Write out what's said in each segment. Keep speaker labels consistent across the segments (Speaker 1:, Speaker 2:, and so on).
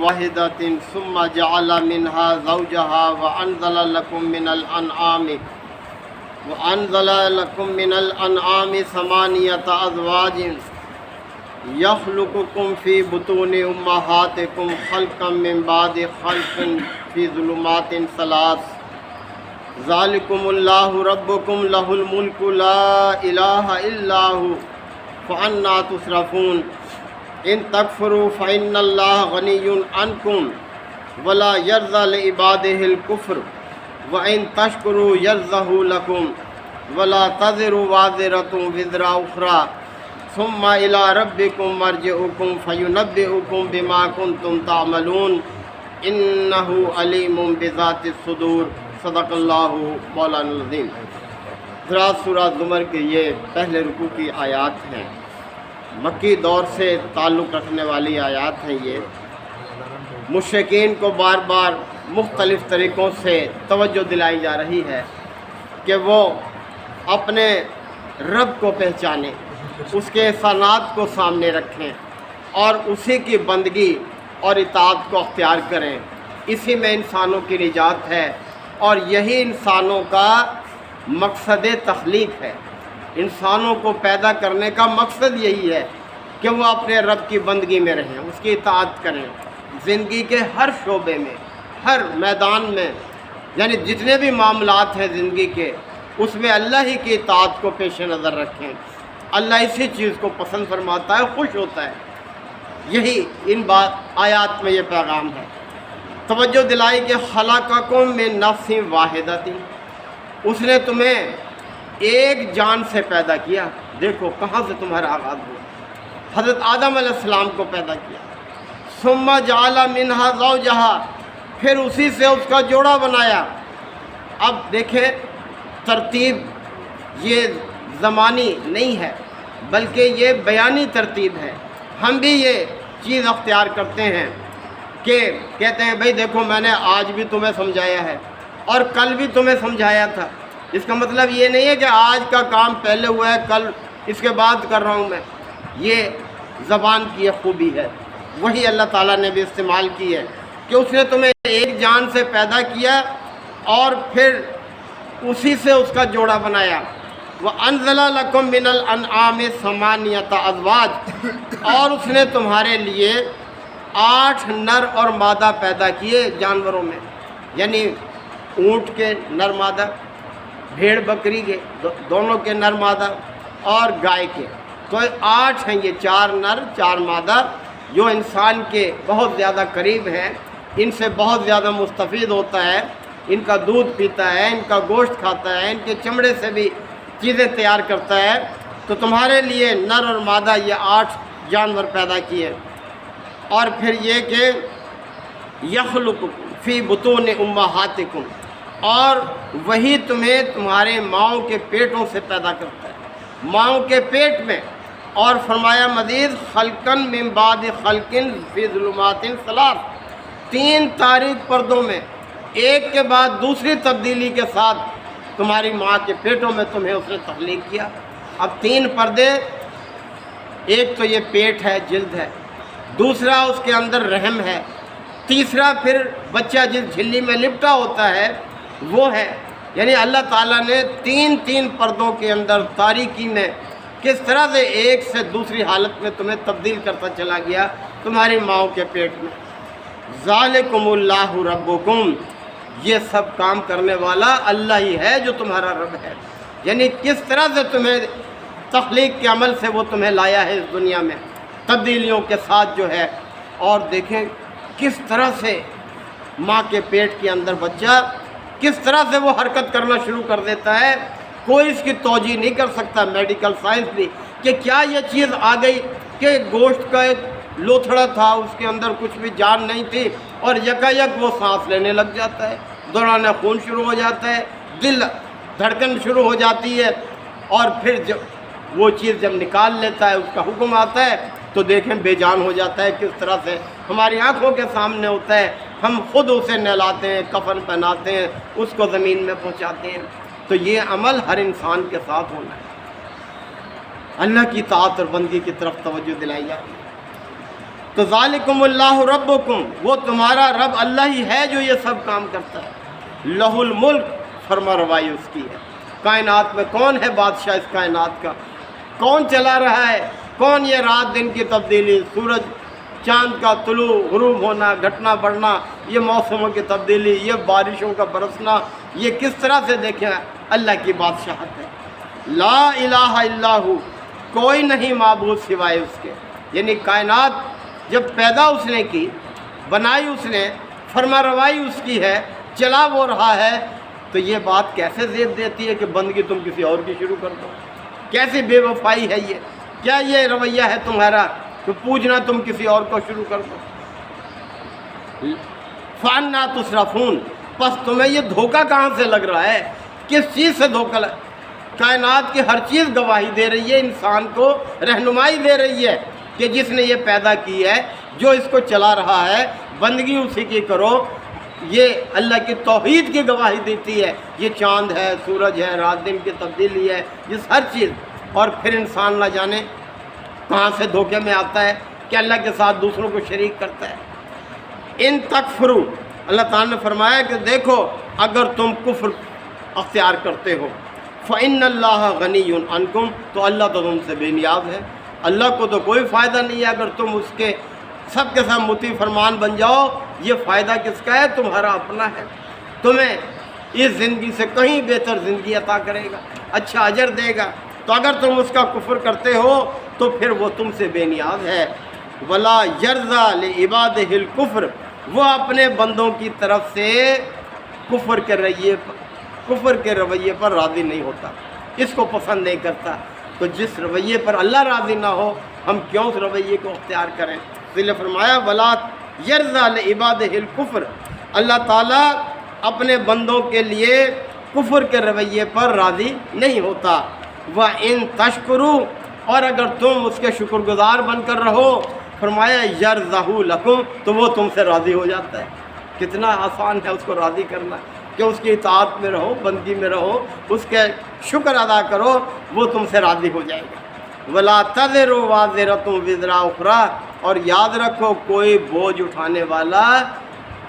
Speaker 1: واحدة ثم جعل منها زوجها وأنزل لكم من الأنعام ثمانية أزواج يخلقكم في بطون أمهاتكم خلقا من بعد خلق في ظلمات ثلاث ذلكم الله ربكم له الملك لا إله إلا هو فأنى تصرفون إن تكفروا فإن الله غني عنكم ولا يرضى لعباده الكفر وإن تشكروا يرضه لكم ولا تزر وازرة وزر أخرى ثم إلى ربكم مرجعكم فينبئكم بما كنتم تعملون إنه عليم بذات الصدور صدق اللہ مولانا العظیم۔ حضرات سورہ زمر کے یہ پہلے رکوع کی آیات ہیں، مکی دور سے تعلق رکھنے والی آیات ہیں۔ یہ مشرکین کو بار بار مختلف طریقوں سے توجہ دلائی جا رہی ہے کہ وہ اپنے رب کو پہچانیں، اس کے احسانات کو سامنے رکھیں اور اسی کی بندگی اور اطاعت کو اختیار کریں۔ اسی میں انسانوں کی نجات ہے اور یہی انسانوں کا مقصد تخلیق ہے۔ انسانوں کو پیدا کرنے کا مقصد یہی ہے کہ وہ اپنے رب کی بندگی میں رہیں، اس کی اطاعت کریں، زندگی کے ہر شعبے میں، ہر میدان میں، یعنی جتنے بھی معاملات ہیں زندگی کے، اس میں اللہ ہی کی اطاعت کو پیش نظر رکھیں۔ اللہ اسی چیز کو پسند فرماتا ہے، خوش ہوتا ہے۔ یہی ان آیات میں یہ پیغام ہے۔ توجہ دلائی کہ خلقکم من نفس واحدۃ، اس نے تمہیں ایک جان سے پیدا کیا۔ دیکھو کہاں سے تمہارا آغاز ہوا، حضرت آدم علیہ السلام کو پیدا کیا۔ ثم جعل منها زوجها، پھر اسی سے اس کا جوڑا بنایا۔ اب دیکھیں ترتیب یہ زمانی نہیں ہے بلکہ یہ بیانی ترتیب ہے۔ ہم بھی یہ چیز اختیار کرتے ہیں کہ کہتے ہیں بھئی دیکھو میں نے آج بھی تمہیں سمجھایا ہے اور کل بھی تمہیں سمجھایا تھا۔ اس کا مطلب یہ نہیں ہے کہ آج کا کام پہلے ہوا ہے، کل اس کے بعد کر رہا ہوں میں۔ یہ زبان کی یہ خوبی ہے، وہی اللہ تعالیٰ نے بھی استعمال کی ہے کہ اس نے تمہیں ایک جان سے پیدا کیا اور پھر اسی سے اس کا جوڑا بنایا۔ وَأَنزَلَ لَكُم مِّنَ الْأَنْعَامِ ثَمَانِيَةَ أَزْوَاجٍ، اور اس نے تمہارے لیے 8 نر اور مادہ پیدا کیے جانوروں میں، یعنی اونٹ کے نر مادہ، بھیڑ بکری کے دونوں کے نر مادہ اور گائے کے، تو 8 ہیں یہ، 4 نر 4 مادہ، جو انسان کے بہت زیادہ قریب ہیں، ان سے بہت زیادہ مستفید ہوتا ہے، ان کا دودھ پیتا ہے، ان کا گوشت کھاتا ہے، ان کے چمڑے سے بھی چیزیں تیار کرتا ہے۔ تو تمہارے لیے نر اور مادہ یہ 8 جانور پیدا کیے۔ اور پھر یہ کہ یخلق فی بطون امہاتکم، اور وہی تمہیں تمہارے ماؤں کے پیٹوں سے پیدا کرتا ہے، ماؤں کے پیٹ میں۔ اور فرمایا مزید خلقن من بعد خلقن فی ظلمات ثلاث، 3 تاریک پردوں میں ایک کے بعد دوسری تبدیلی کے ساتھ تمہاری ماں کے پیٹوں میں تمہیں اس نے تخلیق کیا۔ اب 3 پردے، ایک تو یہ پیٹ ہے، جلد ہے، دوسرا اس کے اندر رحم ہے، تیسرا پھر بچہ جس جھلی میں لپٹا ہوتا ہے وہ ہے۔ یعنی اللہ تعالیٰ نے 3 پردوں کے اندر تاریکی میں کس طرح سے ایک سے دوسری حالت میں تمہیں تبدیل کرتا چلا گیا تمہاری ماؤں کے پیٹ میں۔ ذالکم اللہ ربکم، یہ سب کام کرنے والا اللہ ہی ہے جو تمہارا رب ہے۔ یعنی کس طرح سے تمہیں تخلیق کے عمل سے وہ تمہیں لایا ہے اس دنیا میں تبدیلیوں کے ساتھ جو ہے۔ اور دیکھیں کس طرح سے ماں کے پیٹ کے اندر بچہ کس طرح سے وہ حرکت کرنا شروع کر دیتا ہے، کوئی اس کی توجیہ نہیں کر سکتا، میڈیکل سائنس بھی، کہ کیا یہ چیز آ گئی کہ گوشت کا ایک لوتھڑا تھا، اس کے اندر کچھ بھی جان نہیں تھی اور یکایک وہ سانس لینے لگ جاتا ہے، دورانا خون شروع ہو جاتا ہے، دل دھڑکن شروع ہو جاتی ہے، اور پھر جب وہ چیز جب نکال لیتا ہے، اس کا حکم آتا ہے تو دیکھیں بے جان ہو جاتا ہے۔ کس طرح سے ہماری آنکھوں کے سامنے ہوتا ہے، ہم خود اسے نہلاتے ہیں، کفن پہناتے ہیں، اس کو زمین میں پہنچاتے ہیں۔ تو یہ عمل ہر انسان کے ساتھ ہونا ہے۔ اللہ کی اطاعت اور بندگی کی طرف توجہ دلائی جاتی ہے۔ تو ذالکم اللہ ربکم، وہ تمہارا رب اللہ ہی ہے جو یہ سب کام کرتا ہے۔ لہ الملک، فرما روائی اس کی ہے۔ کائنات میں کون ہے بادشاہ اس کائنات کا؟ کون چلا رہا ہے؟ کون یہ رات دن کی تبدیلی، سورج چاند کا طلوع غروب ہونا، گھٹنا بڑھنا، یہ موسموں کی تبدیلی، یہ بارشوں کا برسنا، یہ کس طرح سے دیکھیں اللہ کی بادشاہت ہے۔ لا الہ الا ہو، کوئی نہیں معبود سوائے اس کے۔ یعنی کائنات جب پیدا اس نے کی، بنائی اس نے، فرما روائی اس کی ہے، چلا وہ رہا ہے، تو یہ بات کیسے زید دیتی ہے کہ بندگی تم کسی اور کی شروع کر دو؟ کیسی بے وفائی ہے یہ؟ کیا یہ رویہ ہے تمہارا کہ پوجنا تم کسی اور کو شروع کر دو؟ فَأَنَّىٰ تُصْرَفُونَ، پس تمہیں یہ دھوکہ کہاں سے لگ رہا ہے؟ کس چیز سے دھوکہ کائنات کی ہر چیز گواہی دے رہی ہے، انسان کو رہنمائی دے رہی ہے کہ جس نے یہ پیدا کی ہے، جو اس کو چلا رہا ہے، بندگی اسی کی کرو۔ یہ اللہ کی توحید کی گواہی دیتی ہے۔ یہ چاند ہے، سورج ہے، رات دن کی تبدیلی ہے، جس ہر چیز، اور پھر انسان نہ جانے کہاں سے دھوکے میں آتا ہے کہ اللہ کے ساتھ دوسروں کو شریک کرتا ہے۔ ان تکفروا، اللہ تعالیٰ نے فرمایا کہ دیکھو اگر تم کفر اختیار کرتے ہو، فإن اللہ غنی عنکم، تو اللہ تو تم سے بے نیاز ہے۔ اللہ کو تو کوئی فائدہ نہیں ہے اگر تم اس کے سب کے ساتھ مطیع فرمان بن جاؤ۔ یہ فائدہ کس کا ہے؟ تمہارا اپنا ہے۔ تمہیں اس زندگی سے کہیں بہتر زندگی عطا کرے گا، اچھا اجر دے گا۔ تو اگر تم اس کا کفر کرتے ہو تو پھر وہ تم سے بے نیاز ہے۔ ولا یرضی لعبادہ الکفر، وہ اپنے بندوں کی طرف سے کفر کے رویے پر راضی نہیں ہوتا، اس کو پسند نہیں کرتا۔ تو جس رویے پر اللہ راضی نہ ہو، ہم کیوں اس رویے کو اختیار کریں؟ اس لیے فرمایا ولا یرضی لعبادہ الکفر، اللہ تعالیٰ اپنے بندوں کے لیے کفر کے رویے پر راضی نہیں ہوتا۔ وَإِن تَشْكُرُوا، اور اگر تم اس کے شکر گزار بن کر رہو، فرمایا یرضہ لکم، تو وہ تم سے راضی ہو جاتا ہے۔ کتنا آسان ہے اس کو راضی کرنا کہ اس کی اطاعت میں رہو، بندگی میں رہو، اس کے شکر ادا کرو، وہ تم سے راضی ہو جائے گا۔ وَلَا تَزِرُ وَازِرَةٌ وِزْرَ أُخْرَىٰ، اور یاد رکھو کوئی بوجھ اٹھانے والا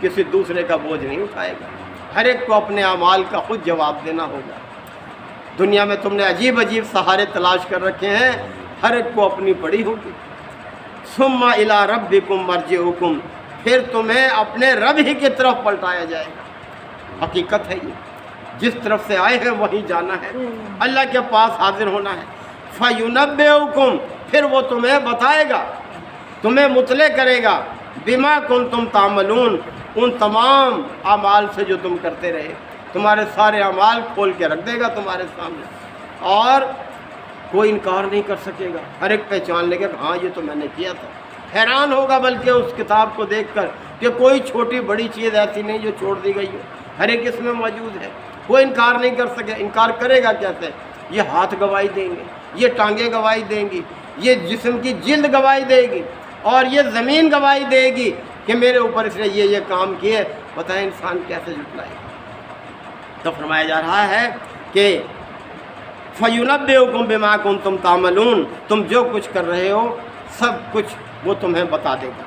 Speaker 1: کسی دوسرے کا بوجھ نہیں اٹھائے گا۔ ہر ایک کو اپنے اعمال کا خود جواب دینا ہوگا۔ دنیا میں تم نے عجیب عجیب سہارے تلاش کر رکھے ہیں، ہر ایک کو اپنی پڑی ہوگی۔ ثُمَّ إِلَىٰ رَبِّكُمْ مَرْجِعُكُمْ، پھر تمہیں اپنے رب ہی کی طرف پلٹایا جائے گا۔ حقیقت ہے یہ، جس طرف سے آئے ہیں وہیں جانا ہے، اللہ کے پاس حاضر ہونا ہے۔ فَيُنَبِّئُكُمْ، پھر وہ تمہیں بتائے گا، تمہیں مطلع کرے گا، بِمَا كُنتُمْ تَعْمَلُونَ، ان تمام اعمال سے جو تم کرتے رہے۔ تمہارے سارے اعمال کھول کے رکھ دے گا تمہارے سامنے، اور کوئی انکار نہیں کر سکے گا۔ ہر ایک پہچان لے گا کہ ہاں یہ تو میں نے کیا تھا۔ حیران ہوگا بلکہ اس کتاب کو دیکھ کر کہ کوئی چھوٹی بڑی چیز ایسی نہیں جو چھوڑ دی گئی ہو، ہر ایک اس میں موجود ہے۔ کوئی انکار نہیں کر سکے۔ انکار کرے گا کیسے؟ یہ ہاتھ گواہی دیں گے، یہ ٹانگیں گواہی دیں گی، یہ جسم کی جلد گواہی دے گی، اور یہ زمین گواہی دے گی کہ میرے اوپر اس نے یہ کام کیے۔ بتائیں انسان کیسے جھٹلائے گا؟ تو فرمایا جا رہا ہے کہ فَيُنَبِّئُكُمْ بِمَا كُنتُمْ تَعْمَلُونَ، تم جو کچھ کر رہے ہو سب کچھ وہ تمہیں بتا دے گا۔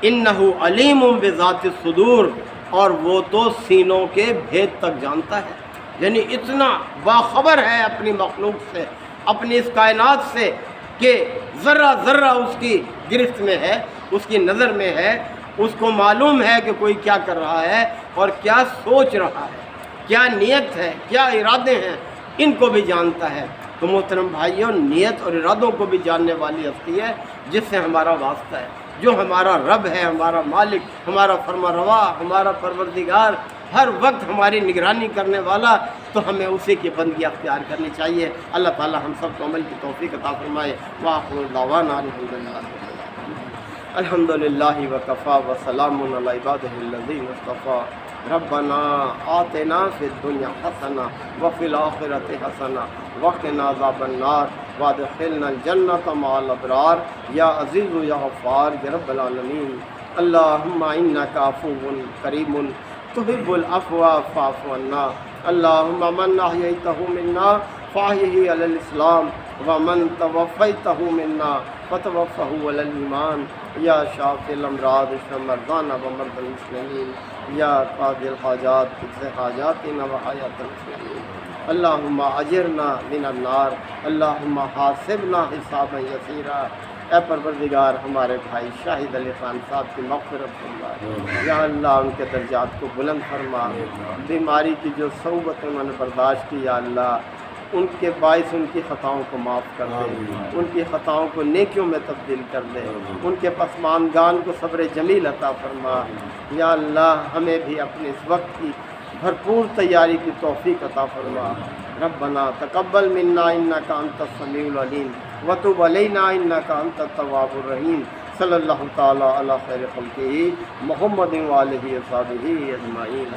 Speaker 1: إِنَّهُ عَلِيمٌ بِذَاتِ الصُّدُورِ، اور وہ تو سینوں کے بھید تک جانتا ہے۔ یعنی اتنا باخبر ہے اپنی مخلوق سے، اپنی اس کائنات سے، کہ ذرہ ذرہ اس کی گرفت میں ہے، اس کی نظر میں ہے۔ اس کو معلوم ہے کہ کوئی کیا کر رہا ہے اور کیا سوچ رہا ہے، کیا نیت ہے، کیا ارادے ہیں، ان کو بھی جانتا ہے۔ تو محترم بھائیوں، نیت اور ارادوں کو بھی جاننے والی ہستی ہے جس سے ہمارا واسطہ ہے، جو ہمارا رب ہے، ہمارا مالک، ہمارا فرما روا، ہمارا پروردگار، ہر وقت ہماری نگرانی کرنے والا۔ تو ہمیں اسی کی بندگی اختیار کرنی چاہیے۔ اللہ تعالی ہم سب کو عمل کی توفیق عطا فرمائے۔ وآخر دعوانا الحمد للہ وکفیٰ وسلام علی عبادہ الذین اصطفیٰ۔ ربنا آتنا فی الدنیا حسنہ وفی الآخرۃ حسنہ وقنا عذاب النار وادخلنا الجنۃ مع الابرار یا عزیز یا غفار یا رب العالمین۔ اللہم انک عفو کریم تحب العفو فاعف عنا۔ اللہم من احییتہ منا فاحیہ علی الاسلام ومن توفیتہ منا فتوفہ علی الایمان۔ یا شافی الامراض اشف مرضانا ومرضى المسلمین یا قاضی الحاجات اقض حاجاتنا وحاجات المسلمین اللہم اجرنا من النار اللہم حاسبنا حسابا یسیرا۔ اے پروردگار ہمارے بھائی شاہد علی خان صاحب کی مغفرت فرما، یا اللہ ان کے درجات کو بلند فرما، بیماری کی جو صعوبت انہوں نے برداشت کی یا اللہ ان کے باعث ان کی خطاؤں کو معاف کر دے، ان کی خطاؤں کو نیکیوں میں تبدیل کر دے، ان کے پسماندگان کو صبر جمیل عطا فرما، یا اللہ ہمیں بھی اپنے اس وقت کی بھرپور تیاری کی توفیق عطا فرما۔ ربنا تقبل منا انک انت السمیع العلیم وتب علینا انک انت التواب الرحیم۔ صلی اللہ تعالی علی خیر خلقہ محمد وآلہ وصحبہ اجمعین۔